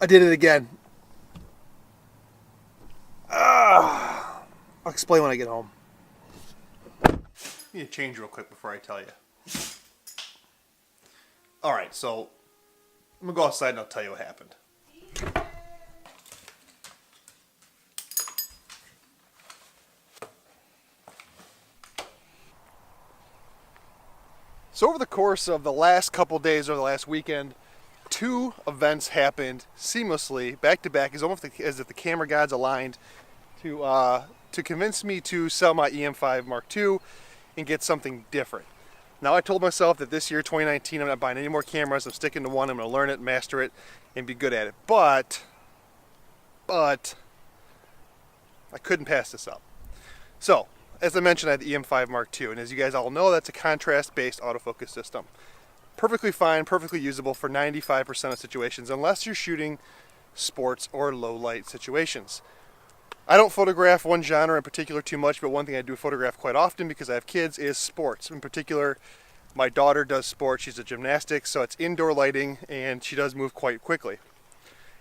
I did it again. I'll explain when I get home. I need to change real quick before I tell you. Alright, so I'm going to go outside and I'll tell you what happened. So over the course of the last couple days or the last weekend, 2 events happened seamlessly, back to back, as if the camera gods aligned to convince me to sell my EM5 Mark II and get something different. Now I told myself that this year, 2019, I'm not buying any more cameras. I'm sticking to one. I'm going to learn it, master it, and be good at it. But I couldn't pass this up. So, as I mentioned, I had the EM5 Mark II, and as you guys all know, that's a contrast-based autofocus system. Perfectly fine, perfectly usable for 95% of situations, unless you're shooting sports or low-light situations. I don't photograph one genre in particular too much, but one thing I do photograph quite often because I have kids is sports. In particular, my daughter does sports. She's a gymnastics, so it's indoor lighting, and she does move quite quickly.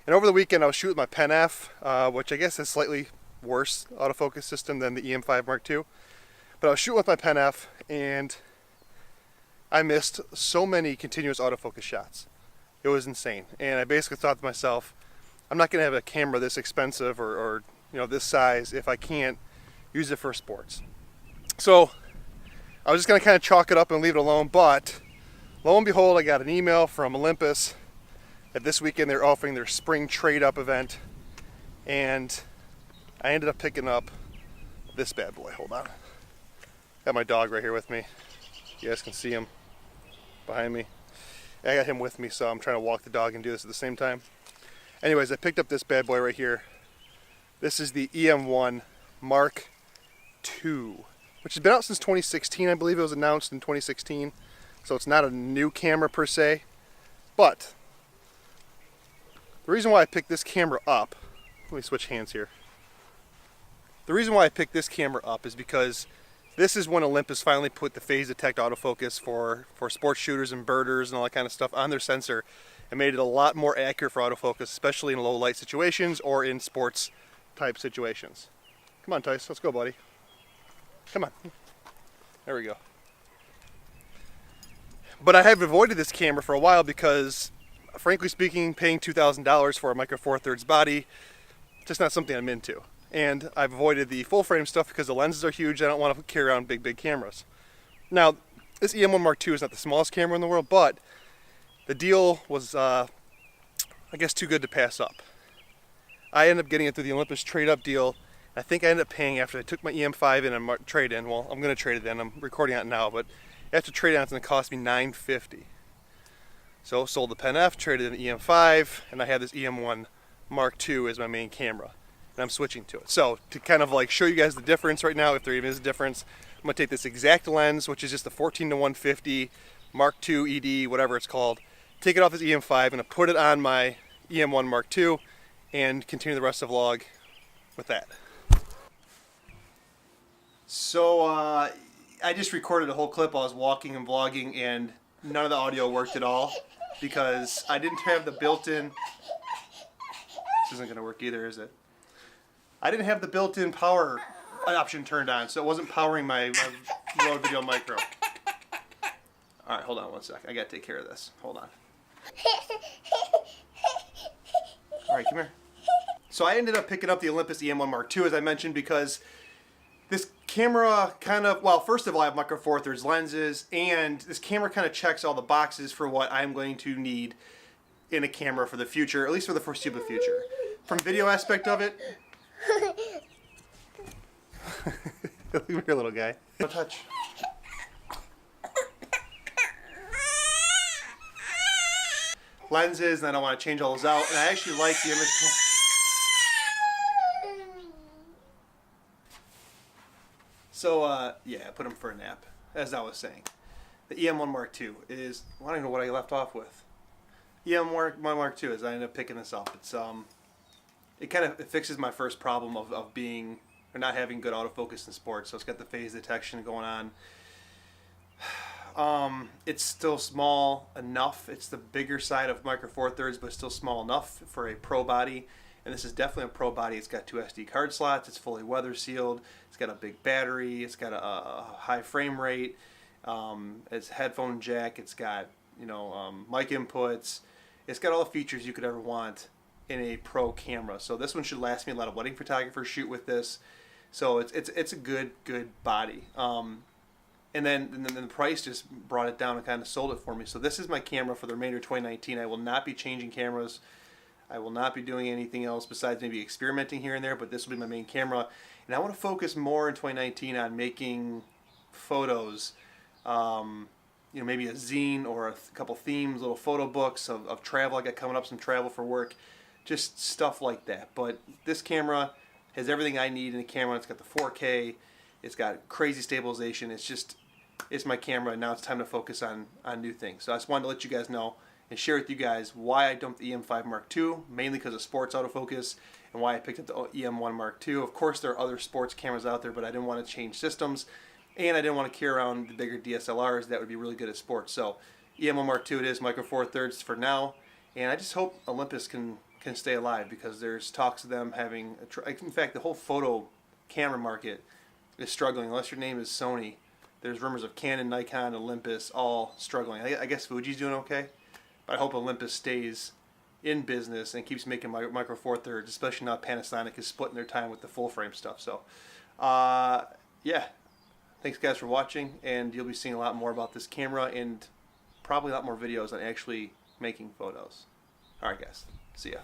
And over the weekend, I was shooting with my Pen F, which I guess is slightly worse autofocus system than the EM5 Mark II. But I was shooting with my Pen F, and I missed so many continuous autofocus shots. It was insane. And I basically thought to myself, I'm not going to have a camera this expensive or this size if I can't use it for sports. So I was just going to kind of chalk it up and leave it alone, but lo and behold, I got an email from Olympus that this weekend they're offering their spring trade-up event, and I ended up picking up this bad boy. Hold on. Got my dog right here with me. You guys can see him behind me. I got him with me, so I'm trying to walk the dog and do this at the same time. Anyways, I picked up this bad boy right here. This is the EM1 Mark II, which has been out since 2016. I believe it was announced in 2016, so it's not a new camera per se. But the reason why I picked this camera up, let me switch hands here. The reason why I picked this camera up is because this is when Olympus finally put the phase detect autofocus for sports shooters and birders and all that kind of stuff on their sensor and made it a lot more accurate for autofocus, especially in low light situations or in sports type situations. Come on, Tice, let's go, buddy. Come on. There we go. But I have avoided this camera for a while because, frankly speaking, paying $2,000 for a Micro Four Thirds body, just not something I'm into. And I've avoided the full frame stuff because the lenses are huge. I don't want to carry around big cameras. Now, this EM1 Mark II is not the smallest camera in the world, but the deal was, I guess, too good to pass up. I ended up getting it through the Olympus trade-up deal. I think I ended up paying, after I took my EM5 in and trade-in, well, I'm going to trade it in. I'm recording it now, but after trade-in, it's going to cost me $950. So sold the Pen F, traded in the EM5, and I have this EM1 Mark II as my main camera. And I'm switching to it. So to kind of like show you guys the difference right now, if there even is a difference, I'm going to take this exact lens, which is just a 14-to-150 Mark II ED, whatever it's called, take it off this EM5, and put it on my EM1 Mark II, and continue the rest of the vlog with that. So I just recorded a whole clip. I was walking and vlogging, and none of the audio worked at all because I didn't have the built-in. This isn't going to work either, is it? I didn't have the built-in power option turned on, so it wasn't powering my Rode Video Micro. All right, hold on one sec. I got to take care of this. Hold on. All right, come here. So I ended up picking up the Olympus EM1 Mark II, as I mentioned, because this camera kind of, well, first of all, I have Micro Four Thirds lenses, and this camera kind of checks all the boxes for what I'm going to need in a camera for the future, at least for the foreseeable future. From video aspect of it, look at your little guy. Don't touch. Lenses, and I don't want to change all those out, and I actually like the image. So, yeah, I put him for a nap, as I was saying. The EM1 Mark II is, well, I don't know what I left off with. EM1 Mark II is, I ended up picking this up. It's, it fixes my first problem of being, or not having good autofocus in sports. So it's got the phase detection going on. It's still small enough. It's the bigger side of Micro Four Thirds, but still small enough for a pro body. And this is definitely a pro body. It's got 2 SD card slots. It's fully weather sealed. It's got a big battery. It's got a high frame rate. It's headphone jack. It's got mic inputs. It's got all the features you could ever want in a pro camera. So this one should last me. A lot of wedding photographers shoot with this. So it's a good body. And then the price just brought it down and kind of sold it for me. So this is my camera for the remainder of 2019. I will not be changing cameras. I will not be doing anything else besides maybe experimenting here and there, but this will be my main camera. And I want to focus more in 2019 on making photos, maybe a zine or a couple themes, little photo books of travel. I got coming up some travel for work, just stuff like that. But this camera has everything I need in a camera. It's got the 4K. It's got crazy stabilization. It's my camera, and now it's time to focus on new things. So I just wanted to let you guys know and share with you guys why I dumped the EM5 Mark II, mainly because of sports autofocus, and why I picked up the EM1 Mark II. Of course, there are other sports cameras out there, but I didn't want to change systems, and I didn't want to carry around the bigger DSLRs that would be really good at sports. So EM1 Mark II it is, Micro Four Thirds for now, and I just hope Olympus can stay alive, because there's talks of them having, in fact, the whole photo camera market is struggling. Unless your name is Sony, there's rumors of Canon, Nikon, Olympus all struggling. I guess Fuji's doing okay, but I hope Olympus stays in business and keeps making Micro Four Thirds, especially now Panasonic is splitting their time with the full frame stuff. So, yeah, thanks guys for watching, and you'll be seeing a lot more about this camera and probably a lot more videos on actually making photos. All right, guys, see ya.